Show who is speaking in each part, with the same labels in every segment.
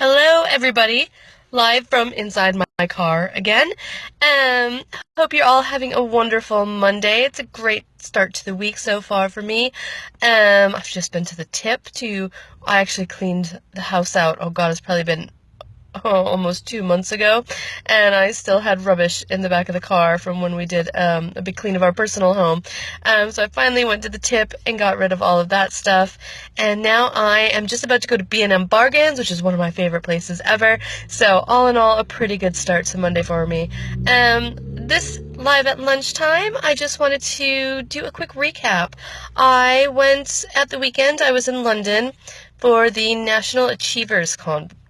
Speaker 1: Hello, everybody. Live from inside my car again. Hope you're all having a wonderful Monday. It's a great start to the week so far for me. I've just been to the tip I actually cleaned the house out. Oh God, it's probably been almost 2 months ago, and I still had rubbish in the back of the car from when we did a big clean of our personal home. So I finally went to the tip and got rid of all of that stuff, and now I am just about to go to B&M Bargains, which is one of my favorite places ever. So all in all, a pretty good start to Monday for me. This live at lunchtime, I just wanted to do a quick recap. I went at the weekend. I was in London for the National Achievers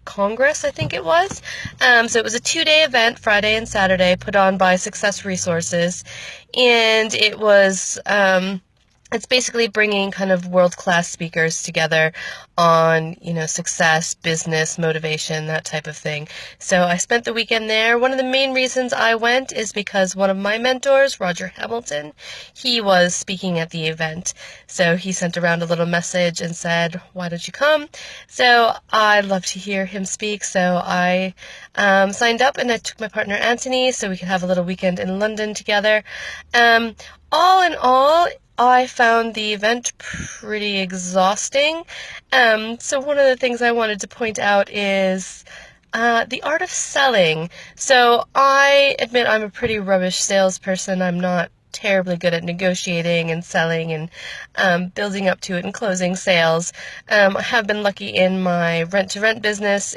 Speaker 1: Congress, I think it was. So it was a 2-day event, Friday and Saturday, put on by Success Resources, and it's basically bringing kind of world-class speakers together on, success, business, motivation, that type of thing. So I spent the weekend there. One of the main reasons I went is because one of my mentors, Roger Hamilton, he was speaking at the event. So he sent around a little message and said, "Why don't you come?" So I'd love to hear him speak. So I signed up, and I took my partner Anthony so we could have a little weekend in London together. All in all, I found the event pretty exhausting. So one of the things I wanted to point out is the art of selling. So I admit I'm a pretty rubbish salesperson. I'm not terribly good at negotiating and selling and building up to it and closing sales. I have been lucky in my rent-to-rent business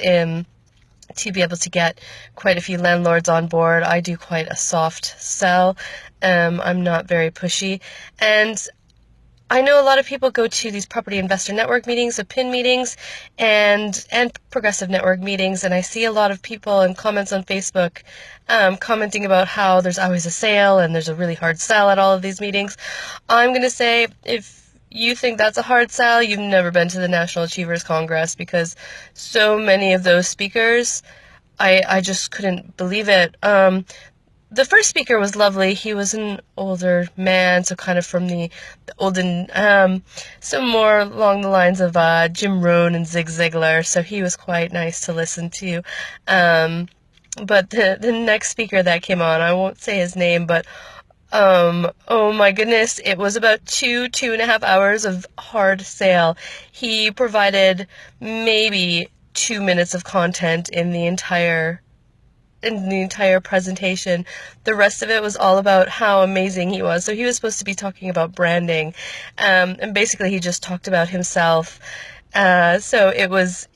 Speaker 1: to be able to get quite a few landlords on board. I do quite a soft sell. I'm not very pushy. And I know a lot of people go to these property investor network meetings, so PIN meetings, and progressive network meetings, and I see a lot of people in comments on Facebook commenting about how there's always a sale and there's a really hard sell at all of these meetings. I'm going to say, if you think that's a hard sell, you've never been to the National Achievers Congress, because so many of those speakers, I just couldn't believe it. The first speaker was lovely. He was an older man, so kind of from the olden, so more along the lines of Jim Rohn and Zig Ziglar, so he was quite nice to listen to. But the next speaker that came on, I won't say his name, but oh my goodness, it was about 2.5 hours of hard sale. He provided maybe 2 minutes of content in the entire presentation. The rest of it was all about how amazing he was. So he was supposed to be talking about branding, and basically he just talked about himself. So it was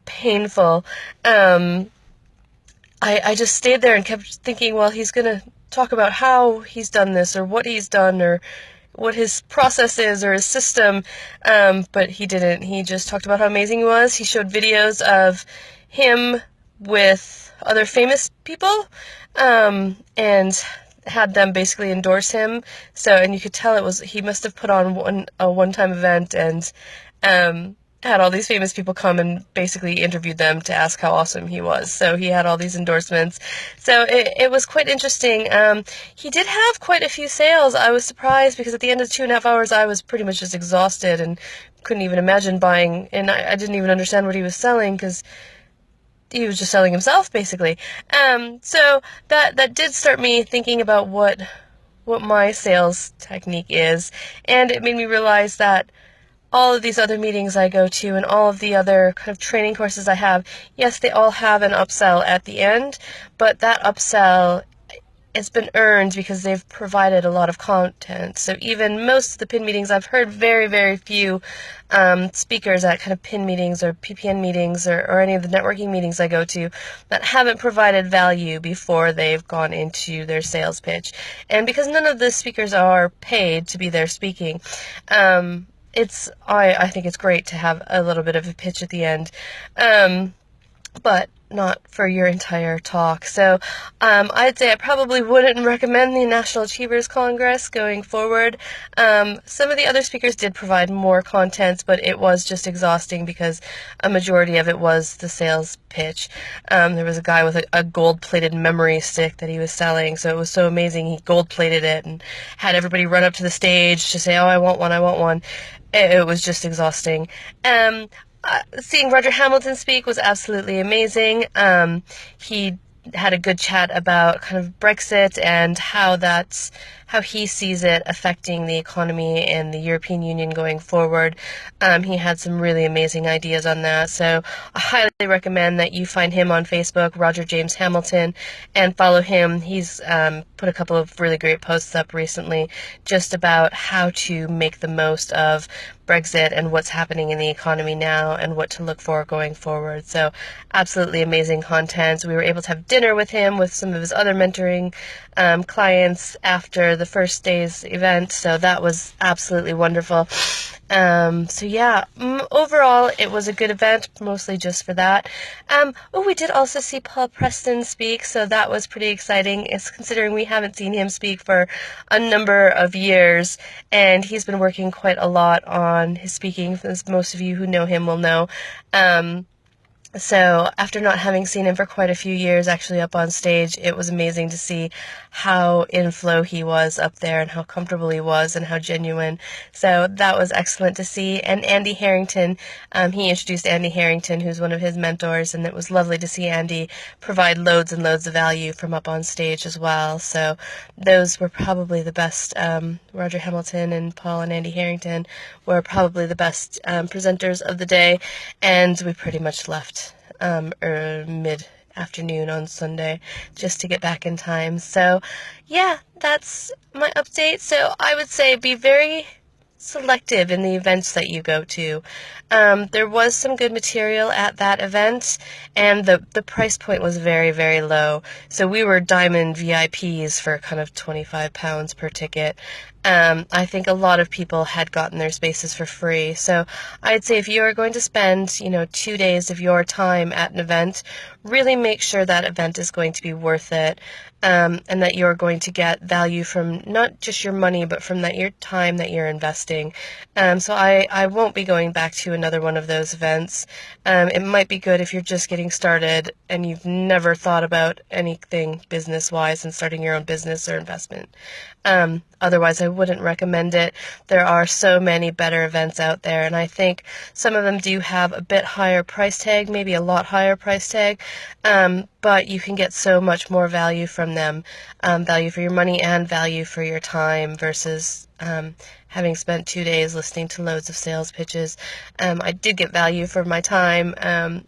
Speaker 1: painful. I just stayed there and kept thinking, well, he's gonna talk about how he's done this, or what he's done, or what his process is, or his system, but he didn't. He just talked about how amazing he was. He showed videos of him with other famous people, and had them basically endorse him. So, and you could tell he must have put on a one-time event, and had all these famous people come and basically interviewed them to ask how awesome he was. So he had all these endorsements. So it was quite interesting. He did have quite a few sales. I was surprised, because at the end of 2.5 hours, I was pretty much just exhausted and couldn't even imagine buying, and I didn't even understand what he was selling, because he was just selling himself, basically. So that did start me thinking about what my sales technique is, and it made me realize that all of these other meetings I go to and all of the other kind of training courses I have, yes, they all have an upsell at the end, but that upsell, it's been earned because they've provided a lot of content. So even most of the PIN meetings, I've heard very, very few speakers at kind of PIN meetings or PPN meetings or any of the networking meetings I go to that haven't provided value before they've gone into their sales pitch. And because none of the speakers are paid to be there speaking, I think it's great to have a little bit of a pitch at the end, but not for your entire talk. So I'd say I probably wouldn't recommend the National Achievers Congress going forward. Some of the other speakers did provide more content, but it was just exhausting because a majority of it was the sales pitch. There was a guy with a gold-plated memory stick that he was selling, so it was so amazing. He gold-plated it and had everybody run up to the stage to say, "Oh, I want one, I want one." It was just exhausting. seeing Roger Hamilton speak was absolutely amazing. He had a good chat about kind of Brexit and how he sees it affecting the economy and the European Union going forward. He had some really amazing ideas on that, so I highly recommend that you find him on Facebook, Roger James Hamilton, and follow him. He's put a couple of really great posts up recently just about how to make the most of Brexit and what's happening in the economy now and what to look for going forward. So absolutely amazing content. We were able to have dinner with him with some of his other mentoring clients after the first day's event, so that was absolutely wonderful. So yeah, overall it was a good event, mostly just for that. We did also see Paul Preston speak, so that was pretty exciting, considering we haven't seen him speak for a number of years, and he's been working quite a lot on his speaking, as most of you who know him will know. So after not having seen him for quite a few years actually up on stage, it was amazing to see how in flow he was up there and how comfortable he was and how genuine. So that was excellent to see. And Andy Harrington, he introduced Andy Harrington, who's one of his mentors, and it was lovely to see Andy provide loads and loads of value from up on stage as well. So those were probably the best. Roger Hamilton and Paul and Andy Harrington were probably the best presenters of the day, and we pretty much left mid-afternoon on Sunday just to get back in time. So yeah, that's my update. So I would say be very selective in the events that you go to. There was some good material at that event, and the price point was very, very low. So we were diamond VIPs for kind of £25 per ticket. I think a lot of people had gotten their spaces for free. So I'd say if you are going to spend, 2 days of your time at an event, really make sure that event is going to be worth it, and that you're going to get value from not just your money, but from your time that you're investing. So I won't be going back to another one of those events. It might be good if you're just getting started and you've never thought about anything business-wise and starting your own business or investment. Otherwise, I wouldn't recommend it. There are so many better events out there, and I think some of them do have a bit higher price tag, maybe a lot higher price tag, but you can get so much more value from them, value for your money and value for your time versus having spent 2 days listening to loads of sales pitches. I did get value for my time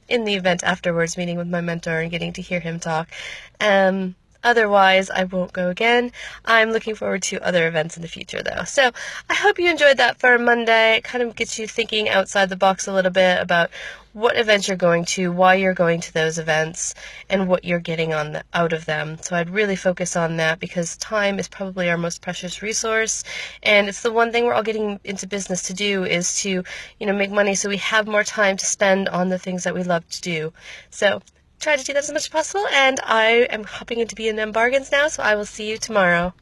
Speaker 1: in the event afterwards, meeting with my mentor and getting to hear him talk. Otherwise, I won't go again. I'm looking forward to other events in the future, though. So I hope you enjoyed that for Monday. It kind of gets you thinking outside the box a little bit about what events you're going to, why you're going to those events, and what you're getting out of them. So I'd really focus on that, because time is probably our most precious resource, and it's the one thing we're all getting into business to do, is to, make money so we have more time to spend on the things that we love to do. So try to do that as much as possible, and I am hopping into B&M Bargains now, so I will see you tomorrow.